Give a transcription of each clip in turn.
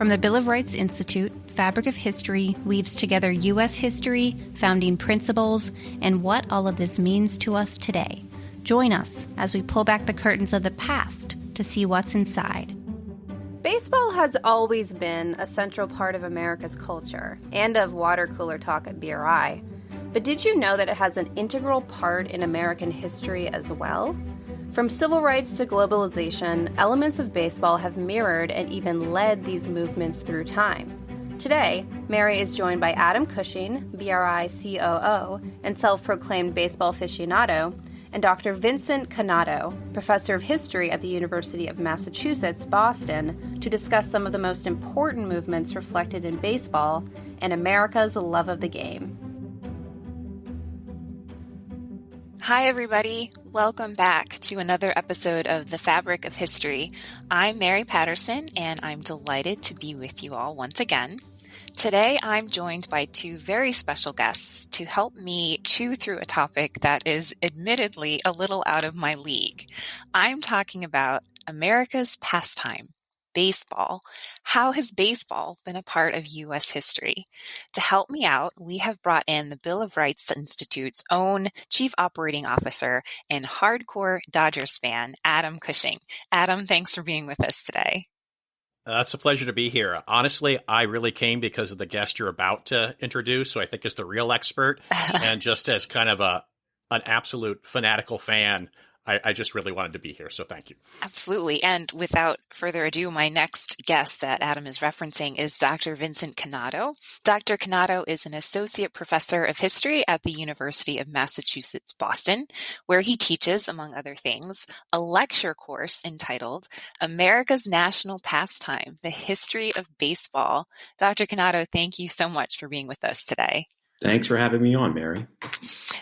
From the Bill of Rights Institute, Fabric of History weaves together U.S. history, founding principles, and what all of this means to us today. Join us as we pull back the curtains of the past to see what's inside. Baseball has always been a central part of America's culture and of water cooler talk at BRI. But did you know that it has an integral part in American history as well? From civil rights to globalization, elements of baseball have mirrored and even led these movements through time. Today, Mary is joined by Adam Cushing, BRI COO and self-proclaimed baseball aficionado, and Dr. Vincent Cannato, professor of history at the University of Massachusetts, Boston, to discuss some of the most important movements reflected in baseball and America's love of the game. Hi, everybody. Welcome back to another episode of The Fabric of History. I'm Mary Patterson, and I'm delighted to be with you all once again. Today, I'm joined by two very special guests to help me chew through a topic that is admittedly a little out of my league. I'm talking about America's pastime, baseball. How has baseball been a part of U.S. history? To help me out, we have brought in the Bill of Rights Institute's own Chief Operating Officer and hardcore Dodgers fan, Adam Cushing. Adam, thanks for being with us today. It's a pleasure to be here. Honestly, I really came because of the guest you're about to introduce, so I think is the real expert. And just as kind of an absolute fanatical fan, I just really wanted to be here, so thank you. Absolutely. And without further ado, my next guest that Adam is referencing is Dr. Vincent Cannato. Dr. Cannato is an associate professor of history at the University of Massachusetts, Boston, where he teaches, among other things, a lecture course entitled America's National Pastime, The History of Baseball. Dr. Cannato, thank you so much for being with us today. Thanks for having me on, Mary.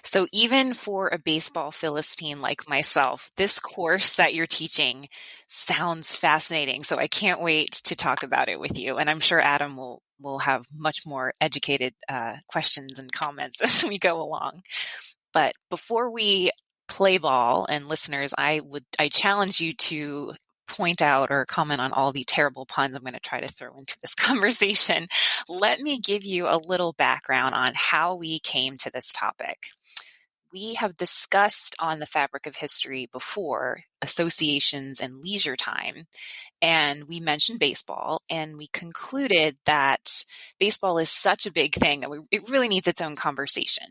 So even for a baseball Philistine like myself, this course that you're teaching sounds fascinating. So I can't wait to talk about it with you. And I'm sure Adam will have much more educated questions and comments as we go along. But before we play ball, and listeners, I challenge you to point out or comment on all the terrible puns I'm going to try to throw into this conversation. Let me give you a little background on how we came to this topic. We have discussed on the Fabric of History before associations and leisure time, and we mentioned baseball, and we concluded that baseball is such a big thing that it really needs its own conversation.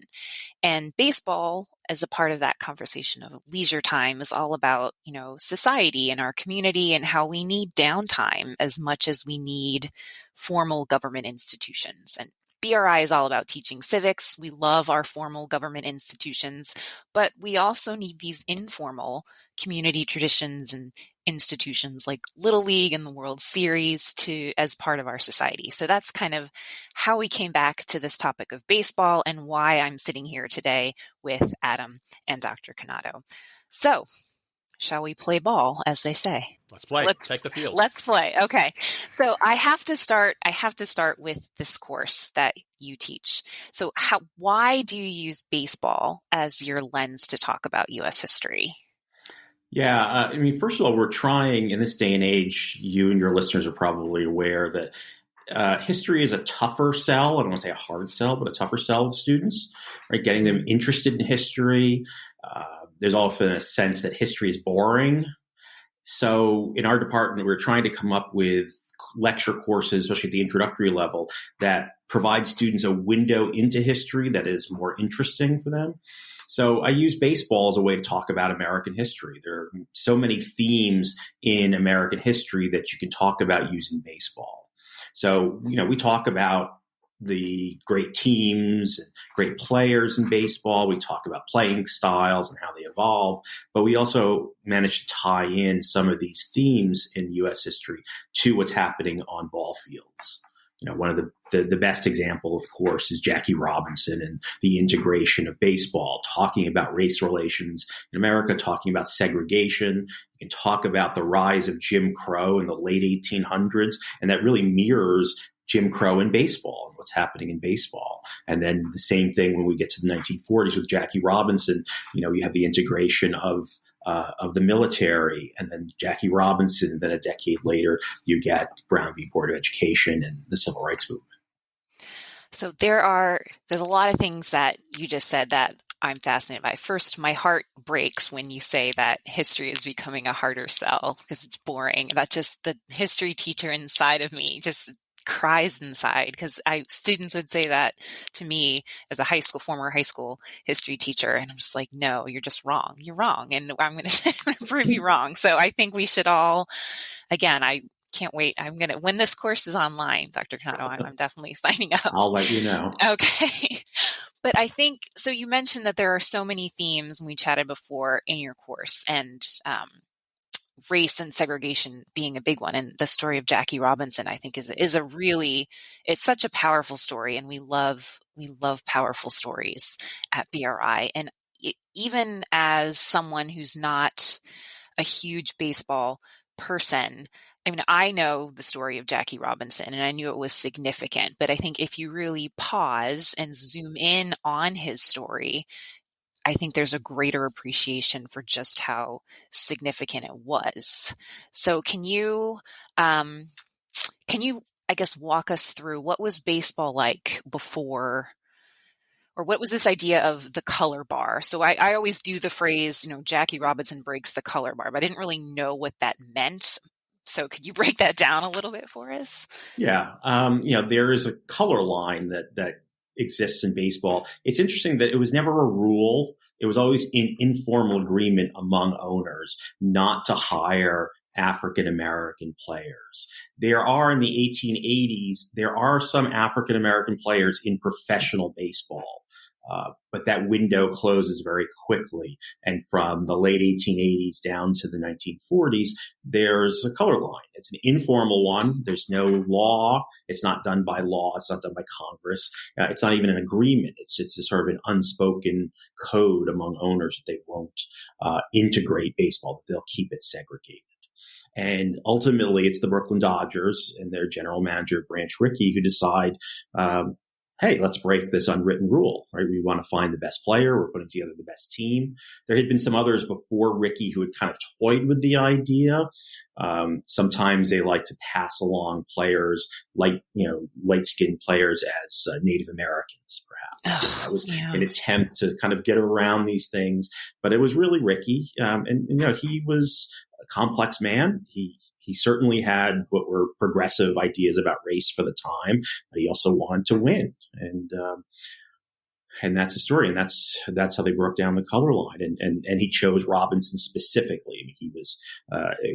And baseball, as a part of that conversation of leisure time, is all about, society and our community and how we need downtime as much as we need formal government institutions. And BRI is all about teaching civics. We love our formal government institutions, but we also need these informal community traditions and institutions like Little League and the World Series as part of our society. So that's kind of how we came back to this topic of baseball and why I'm sitting here today with Adam and Dr. Cannato. So shall we play ball, as they say? Let's play. Let's take the field. Let's play. Okay. So I have to start with this course that you teach. So why do you use baseball as your lens to talk about U.S. history? Yeah. First of all, we're trying in this day and age, you and your listeners are probably aware that history is a tougher sell. I don't want to say a hard sell, but a tougher sell with students, right? Getting them interested in history. There's often a sense that history is boring. So in our department, we're trying to come up with lecture courses, especially at the introductory level, that provide students a window into history that is more interesting for them. So I use baseball as a way to talk about American history. There are so many themes in American history that you can talk about using baseball. So, we talk about the great teams and great players in baseball. We talk about playing styles and how they evolve, but we also manage to tie in some of these themes in U.S. history to what's happening on ball fields. One of the best example, of course, is Jackie Robinson and the integration of baseball, talking about race relations in America, talking about segregation. You can talk about the rise of Jim Crow in the late 1800s, and that really mirrors Jim Crow in baseball and what's happening in baseball. And then the same thing when we get to the 1940s with Jackie Robinson. You have the integration of the military, and then Jackie Robinson. And then a decade later, you get Brown v. Board of Education and the Civil Rights Movement. So there's a lot of things that you just said that I'm fascinated by. First, my heart breaks when you say that history is becoming a harder sell because it's boring. That just, the history teacher inside of me just cries inside, because students would say that to me as a former high school history teacher. And I'm just like, no, you're just wrong. You're wrong. And I'm going to prove you wrong. So I think we should all, again, I can't wait. When this course is online, Dr. Cannato, I'm definitely signing up. I'll let you know. Okay. But I think, so you mentioned that there are so many themes, and we chatted before, in your course, and race and segregation being a big one. And the story of Jackie Robinson, I think, is it's such a powerful story. And we love powerful stories at BRI. And even as someone who's not a huge baseball person, I mean, I know the story of Jackie Robinson, and I knew it was significant, but I think if you really pause and zoom in on his story, I think there's a greater appreciation for just how significant it was. So can you, I guess, walk us through what was baseball like before, or what was this idea of the color bar? So I always do the phrase, Jackie Robinson breaks the color bar, but I didn't really know what that meant. So could you break that down a little bit for us? Yeah. There is a color line that exists in baseball. It's interesting that it was never a rule. It was always in informal agreement among owners not to hire African-American players. There are, in the 1880s, there are some African-American players in professional baseball. But that window closes very quickly. And from the late 1880s down to the 1940s, there's a color line. It's an informal one. There's no law. It's not done by law. It's not done by Congress. It's not even an agreement. It's a sort of an unspoken code among owners that they won't integrate baseball, that they'll keep it segregated. And ultimately, it's the Brooklyn Dodgers and their general manager, Branch Rickey, who decide, hey, let's break this unwritten rule, right? We want to find the best player. We're putting together the best team. There had been some others before Rickey who had kind of toyed with the idea. Sometimes they like to pass along players, light-skinned players as Native Americans, perhaps. That was an attempt to kind of get around these things. But it was really Rickey. He was a complex man. He certainly had what were progressive ideas about race for the time, but he also wanted to win. And that's the story. And that's how they broke down the color line. And he chose Robinson specifically. I mean,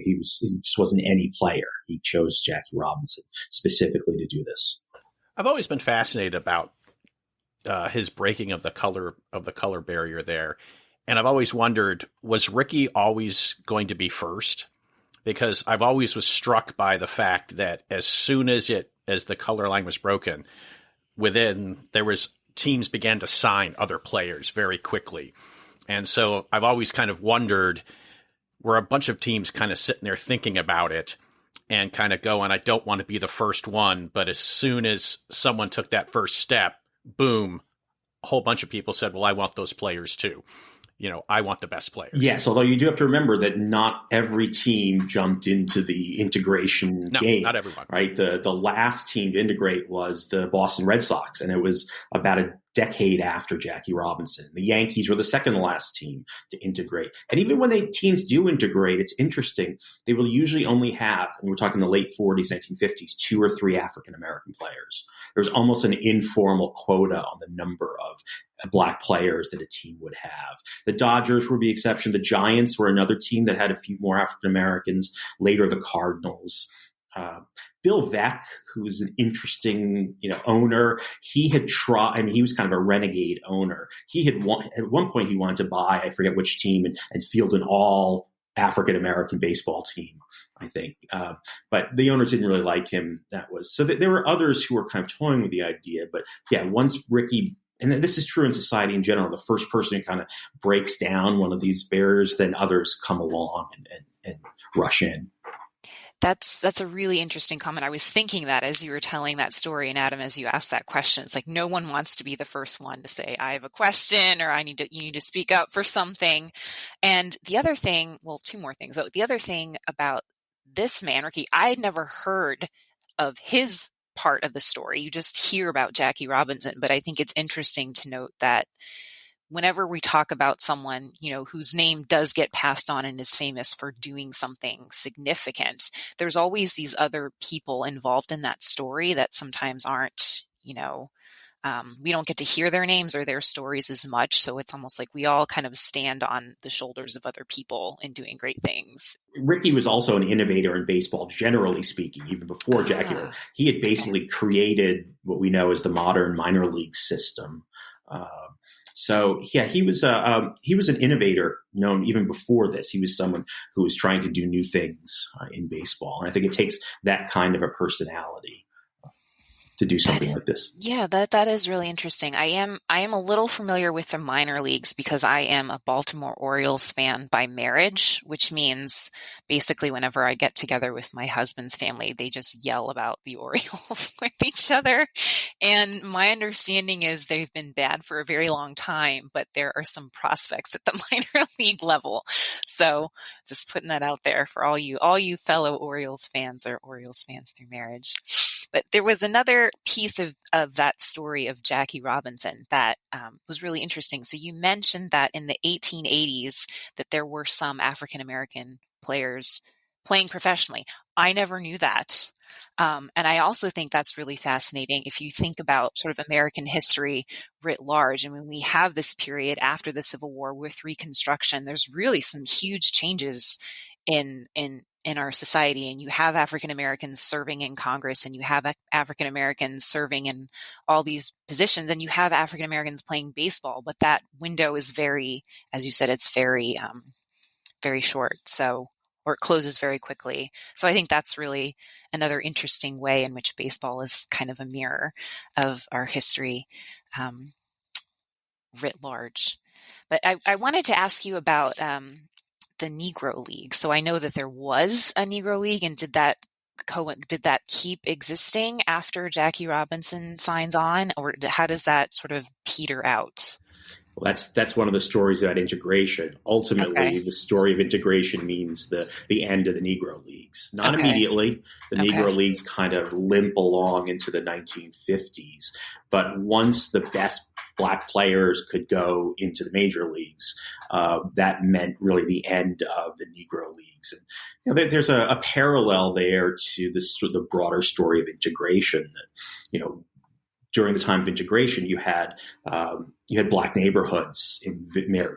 he just wasn't any player. He chose Jackie Robinson specifically to do this. I've always been fascinated about his breaking of the color barrier there. And I've always wondered, was Rickey always going to be first? Because I've always was struck by the fact that as soon as the color line was broken, teams began to sign other players very quickly. And so I've always kind of wondered, were a bunch of teams kind of sitting there thinking about it and kind of going, I don't want to be the first one. But as soon as someone took that first step, boom, a whole bunch of people said, well, I want those players too. I want the best players. Yes, although you do have to remember that not every team jumped into the integration game. Not everyone. Right? The last team to integrate was the Boston Red Sox, and it was about a decade after Jackie Robinson. The Yankees were the second to last team to integrate. And even when teams do integrate, it's interesting. They will usually only have, and we're talking the late 40s, 1950s, 2 or 3 African-American players. There's almost an informal quota on the number of Black players that a team would have. The Dodgers were the exception. The Giants were another team that had a few more African-Americans. Later, the Cardinals. Bill Veeck, who's an interesting, owner, he had tried. I mean, he was kind of a renegade owner. He had at one point he wanted to buy, I forget which team, and field an all African American baseball team, I think. But the owners didn't really like him. There were others who were kind of toying with the idea. But yeah, once Rickey, and this is true in society in general, the first person who kind of breaks down one of these barriers, then others come along and rush in. That's a really interesting comment. I was thinking that as you were telling that story, and Adam, as you asked that question, it's like no one wants to be the first one to say, I have a question, or you need to speak up for something. And the other thing, well, two more things. The other thing about this man, Ricky, I had never heard of his part of the story. You just hear about Jackie Robinson, but I think it's interesting to note that whenever we talk about someone, whose name does get passed on and is famous for doing something significant, there's always these other people involved in that story that sometimes aren't, we don't get to hear their names or their stories as much. So it's almost like we all kind of stand on the shoulders of other people in doing great things. Ricky was also an innovator in baseball, generally speaking, even before Jackie. He had basically created what we know as the modern minor league system. So yeah, he was an innovator known even before this. He was someone who was trying to do new things in baseball. And I think it takes that kind of a personality to do something like this. Yeah, that is really interesting. I am a little familiar with the minor leagues because I am a Baltimore Orioles fan by marriage, which means basically whenever I get together with my husband's family, they just yell about the Orioles with each other. And my understanding is they've been bad for a very long time, but there are some prospects at the minor league level. So just putting that out there for all you fellow Orioles fans or Orioles fans through marriage. But there was another piece of that story of Jackie Robinson that was really interesting. So you mentioned that in the 1880s that there were some African-American players playing professionally. I never knew that. And I also think that's really fascinating if you think about sort of American history writ large. I mean, we have this period after the Civil War with Reconstruction. There's really some huge changes in our society, and you have African Americans serving in Congress, and you have African Americans serving in all these positions, and you have African Americans playing baseball. But that window is very, as you said, it's very, very short. Or it closes very quickly. So I think that's really another interesting way in which baseball is kind of a mirror of our history writ large. But I wanted to ask you about the Negro League. So I know that there was a Negro League, and did that keep existing after Jackie Robinson signs on, or how does that sort of peter out? Well, that's one of the stories about integration. Ultimately, the story of integration means the end of the Negro Leagues. Not immediately. The Negro Leagues kind of limp along into the 1950s. But once the best Black players could go into the major leagues, that meant really the end of the Negro Leagues. And there's a parallel there to the broader story of integration. During the time of integration, you had Black neighborhoods in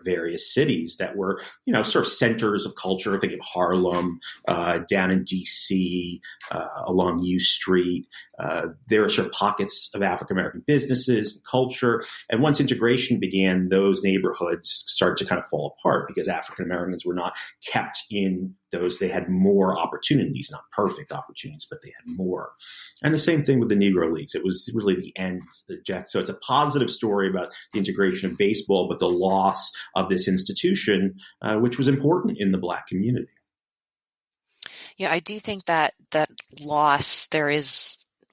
various cities that were, sort of centers of culture. Think of Harlem, down in D.C., along U Street. There are sort of pockets of African-American businesses and culture. And once integration began, those neighborhoods started to kind of fall apart because African-Americans were not kept in those. They had more opportunities, not perfect opportunities, but they had more. And the same thing with the Negro Leagues. It was really the end. So it's a positive story about the integration of baseball, but the loss of this institution, which was important in the Black community. Yeah, I do think that loss,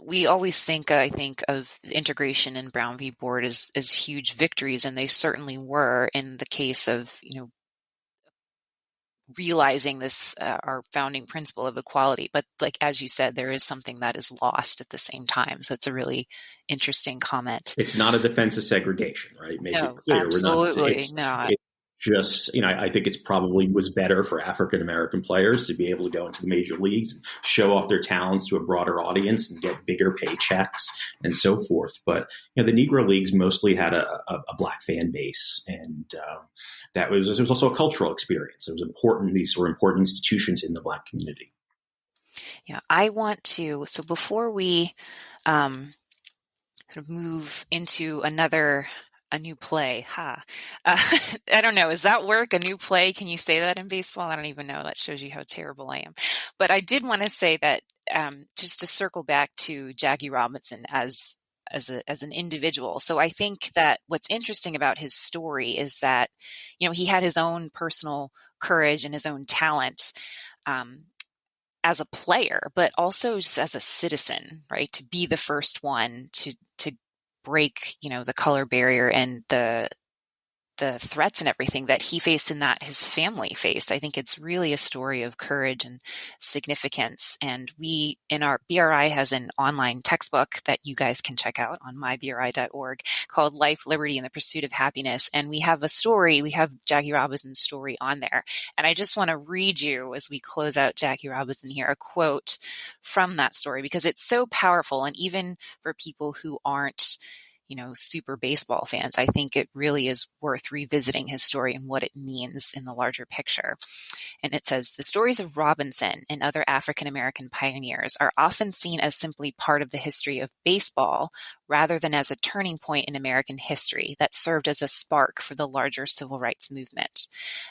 we always think, I think, of integration and Brown v. Board as huge victories, and they certainly were in the case of, realizing this, our founding principle of equality. But like, as you said, there is something that is lost at the same time. So it's a really interesting comment. It's not a defense of segregation, right? Make it clear. Absolutely not. It's just, I think it's probably was better for African-American players to be able to go into the major leagues and show off their talents to a broader audience and get bigger paychecks and so forth. But, the Negro Leagues mostly had a Black fan base, and there was also a cultural experience. It was important. These were important institutions in the Black community. Yeah, I want to, so before we sort of move into a new play, I don't know. Does that work? A new play? Can you say that in baseball? I don't even know. That shows you how terrible I am. But I did want to say that just to circle back to Jackie Robinson as an individual. So I think that what's interesting about his story is that, he had his own personal courage and his own talent. as a player, but also just as a citizen, right? To be the first one to break, the color barrier and the threats and everything that he faced and that his family faced. I think it's really a story of courage and significance. And we, in our BRI, has an online textbook that you guys can check out on mybri.org called Life, Liberty, and the Pursuit of Happiness. And we have Jackie Robinson's story on there. And I just want to read you, as we close out Jackie Robinson here, a quote from that story, because it's so powerful. And even for people who aren't super baseball fans, I think it really is worth revisiting his story and what it means in the larger picture. And it says, the stories of Robinson and other African-American pioneers are often seen as simply part of the history of baseball rather than as a turning point in American history that served as a spark for the larger civil rights movement.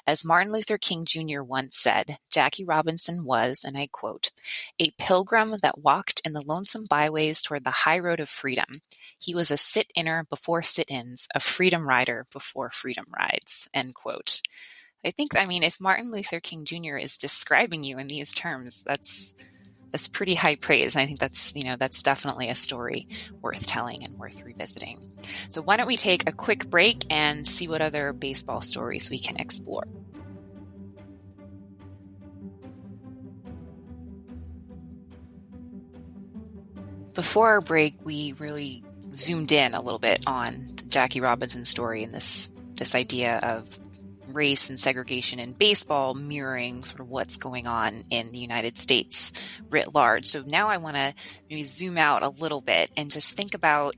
As Martin Luther King Jr. once said, Jackie Robinson was, and I quote, a pilgrim that walked in the lonesome byways toward the high road of freedom. He was a sit-inner before sit-ins, a freedom rider before freedom rides, end quote. I think, if Martin Luther King Jr. is describing you in these terms, that's pretty high praise. And I think that's definitely a story worth telling and worth revisiting. So why don't we take a quick break and see what other baseball stories we can explore. Before our break, we really zoomed in a little bit on the Jackie Robinson story and this idea of race and segregation in baseball mirroring sort of what's going on in the United States writ large. So now I want to maybe zoom out a little bit and just think about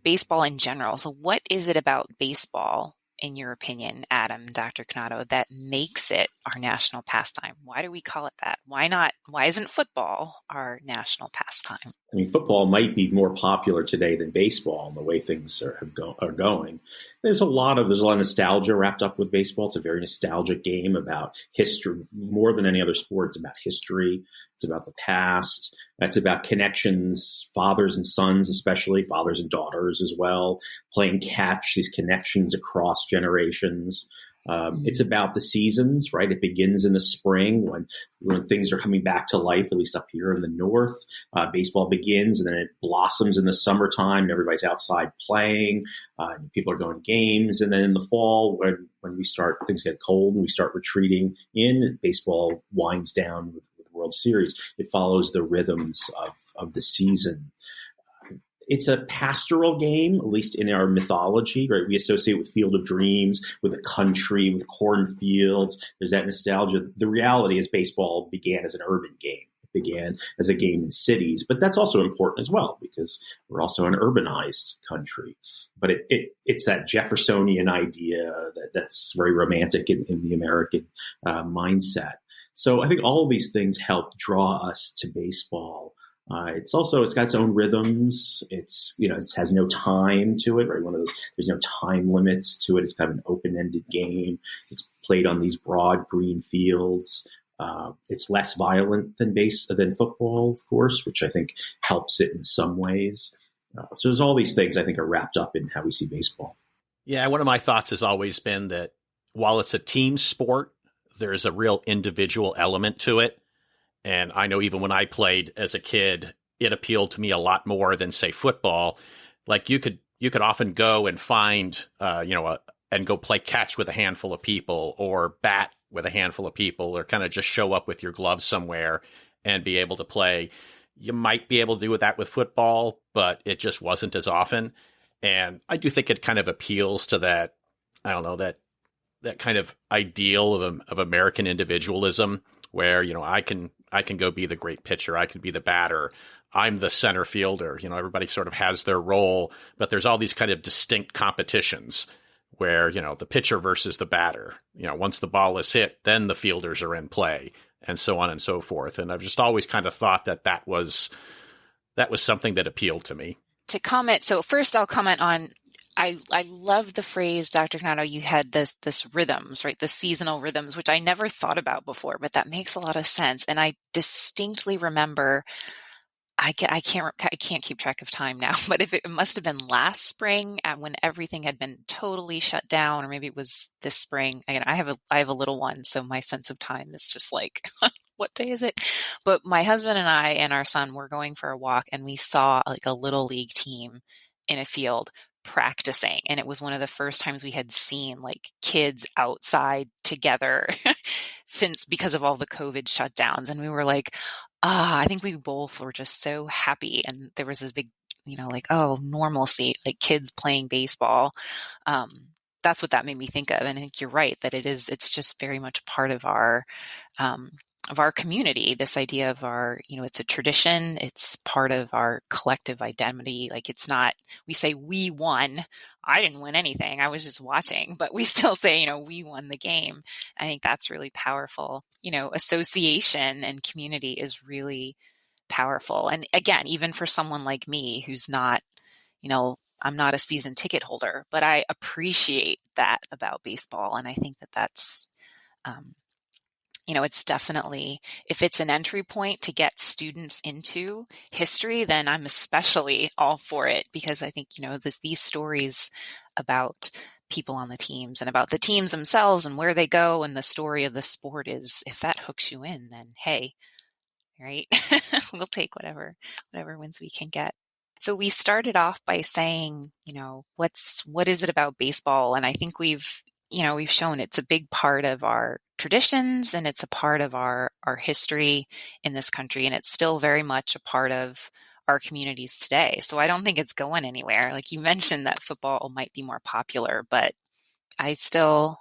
baseball in general. So what is it about baseball, in your opinion, Adam, Dr. Cannato, that makes it our national pastime? Why do we call it that? Why isn't football our national pastime? Football might be more popular today than baseball in the way things are going. There's a lot of nostalgia wrapped up with baseball. It's a very nostalgic game about history. More than any other sport, it's about history. It's about the past. It's about connections, fathers and sons, especially fathers and daughters as well, playing catch, these connections across generations. It's about the seasons, right? It begins in the spring when things are coming back to life, at least up here in the north. Baseball begins and then it blossoms in the summertime. Everybody's outside playing. People are going to games. And then in the fall, when things get cold and we start retreating in, baseball winds down with the World Series. It follows the rhythms of the season. It's a pastoral game, at least in our mythology, right? We associate with Field of Dreams, with a country, with cornfields. There's that nostalgia. The reality is baseball began as an urban game. It began as a game in cities, but that's also important as well because we're also an urbanized country. But it's that Jeffersonian idea that's very romantic in the American mindset. So I think all of these things help draw us to baseball. It's got its own rhythms. It has no time to it, right? There's no time limits to it. It's kind of an open-ended game. It's played on these broad green fields. It's less violent than football, of course, which I think helps it in some ways. So there's all these things I think are wrapped up in how we see baseball. Yeah, one of my thoughts has always been that while it's a team sport, there's a real individual element to it. And I know even when I played as a kid, it appealed to me a lot more than, say, football. Like you could often go and find, and go play catch with a handful of people or bat with a handful of people or kind of just show up with your gloves somewhere and be able to play. You might be able to do that with football, but it just wasn't as often. And I do think it kind of appeals to that, that kind of ideal of American individualism where, I can go be the great pitcher. I can be the batter. I'm the center fielder. Everybody sort of has their role, but there's all these kind of distinct competitions where, the pitcher versus the batter, once the ball is hit, then the fielders are in play and so on and so forth. And I've just always kind of thought that was something that appealed to me. To comment. So first I'll comment on, I love the phrase, Dr. Cannato, you had this rhythms, right? The seasonal rhythms, which I never thought about before, but that makes a lot of sense. And I distinctly remember I can't keep track of time now, but if it must have been last spring when everything had been totally shut down, or maybe it was this spring. Again, I have a little one, so my sense of time is just like, what day is it? But my husband and I and our son were going for a walk, and we saw like a little league team in a field practicing, and it was one of the first times we had seen like kids outside together because of all the COVID shutdowns, and we were like, I think we both were just so happy. And there was this big, like, normalcy, like kids playing baseball. That's what that made me think of. And I think you're right that it's just very much part of our community, this idea of it's a tradition. It's part of our collective identity. Like we say we won. I didn't win anything. I was just watching, but we still say, we won the game. I think that's really powerful. Association and community is really powerful. And again, even for someone like me, who's not, I'm not a season ticket holder, but I appreciate that about baseball. And I think that's, it's definitely, if it's an entry point to get students into history, then I'm especially all for it, because I think, these stories about people on the teams and about the teams themselves and where they go and the story of the sport is, if that hooks you in, then hey, right? We'll take whatever wins we can get. So we started off by saying, what is it about baseball? And I think we've shown it's a big part of our traditions, and it's a part of our history in this country. And it's still very much a part of our communities today. So I don't think it's going anywhere. Like you mentioned that football might be more popular, but I don't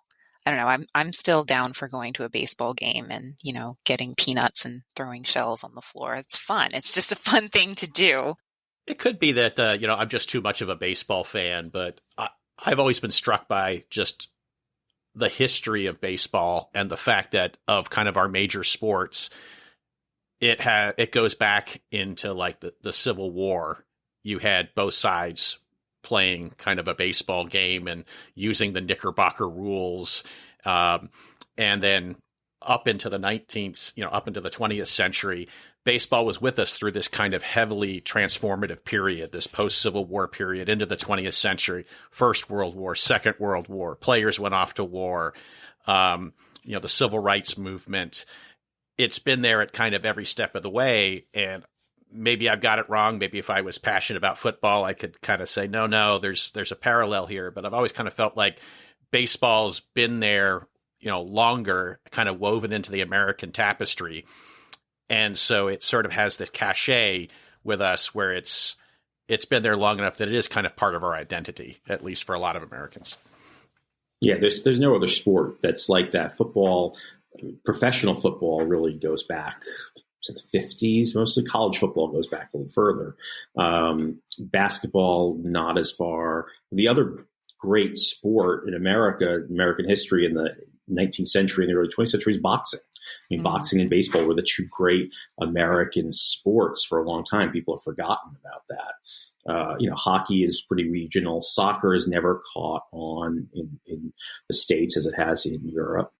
know. I'm still down for going to a baseball game and, getting peanuts and throwing shells on the floor. It's fun. It's just a fun thing to do. It could be that, I'm just too much of a baseball fan, but I've always been struck by just the history of baseball and the fact that of kind of our major sports, it goes back into like the Civil War. You had both sides playing kind of a baseball game and using the Knickerbocker rules. And then up into the 20th century, baseball was with us through this kind of heavily transformative period, this post-Civil War period into the 20th century, First World War, Second World War, players went off to war, the Civil Rights Movement. It's been there at kind of every step of the way. And maybe I've got it wrong. Maybe if I was passionate about football, I could kind of say, no, there's a parallel here. But I've always kind of felt like baseball's been there, longer, kind of woven into the American tapestry. And so it sort of has this cachet with us where it's been there long enough that it is kind of part of our identity, at least for a lot of Americans. Yeah, there's no other sport that's like that. Football, professional football really goes back to the 50s. Mostly college football goes back a little further. Basketball, not as far. The other great sport in American history in the 19th century and the early 20th century is boxing. Boxing and baseball were the two great American sports for a long time. People have forgotten about that. Hockey is pretty regional. Soccer has never caught on in the States as it has in Europe.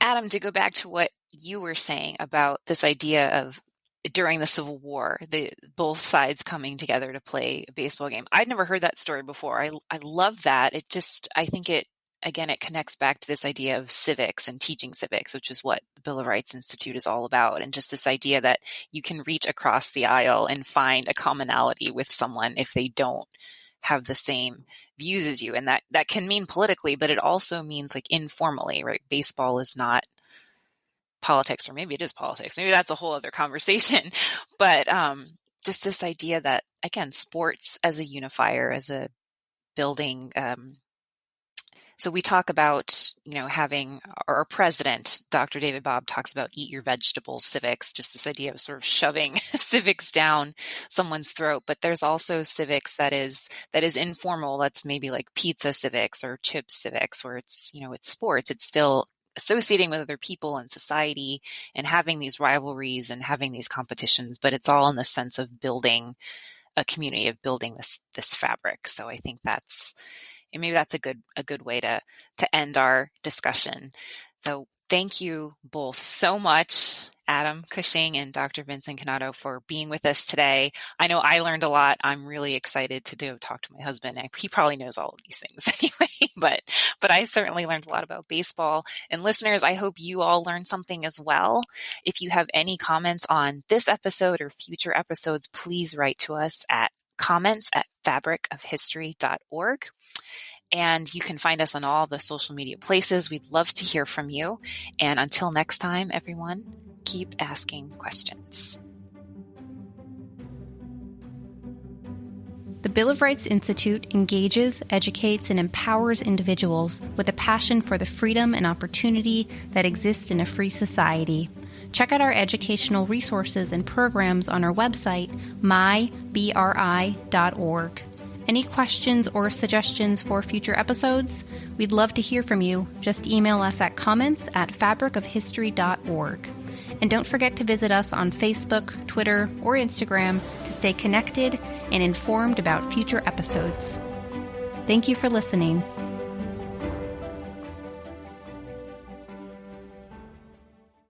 Adam, to go back to what you were saying about this idea of during the Civil War, both sides coming together to play a baseball game. I'd never heard that story before. I love that. I think it connects back to this idea of civics and teaching civics, which is what the Bill of Rights Institute is all about. And just this idea that you can reach across the aisle and find a commonality with someone if they don't have the same views as you. And that can mean politically, but it also means like informally, right? Baseball is not politics, or maybe it is politics. Maybe that's a whole other conversation. But just this idea that, again, sports as a unifier, as a building. So we talk about, having our president, Dr. David Bobb, talks about eat your vegetables civics, just this idea of sort of shoving civics down someone's throat. But there's also civics that is informal. That's maybe like pizza civics or chip civics, where it's, it's sports. It's still associating with other people in society and having these rivalries and having these competitions, but it's all in the sense of building a community, of building this fabric. So I think maybe that's a good way to end our discussion. So thank you both so much. Adam Cushing and Dr. Vincent Cannato for being with us today. I know I learned a lot. I'm really excited to talk to my husband. He probably knows all of these things anyway, but I certainly learned a lot about baseball. And listeners, I hope you all learned something as well. If you have any comments on this episode or future episodes, please write to us at comments@fabricofhistory.org. And you can find us on all the social media places. We'd love to hear from you. And until next time, everyone, keep asking questions. The Bill of Rights Institute engages, educates, and empowers individuals with a passion for the freedom and opportunity that exists in a free society. Check out our educational resources and programs on our website, mybri.org. Any questions or suggestions for future episodes? We'd love to hear from you. Just email us at comments@fabricofhistory.org. And don't forget to visit us on Facebook, Twitter, or Instagram to stay connected and informed about future episodes. Thank you for listening.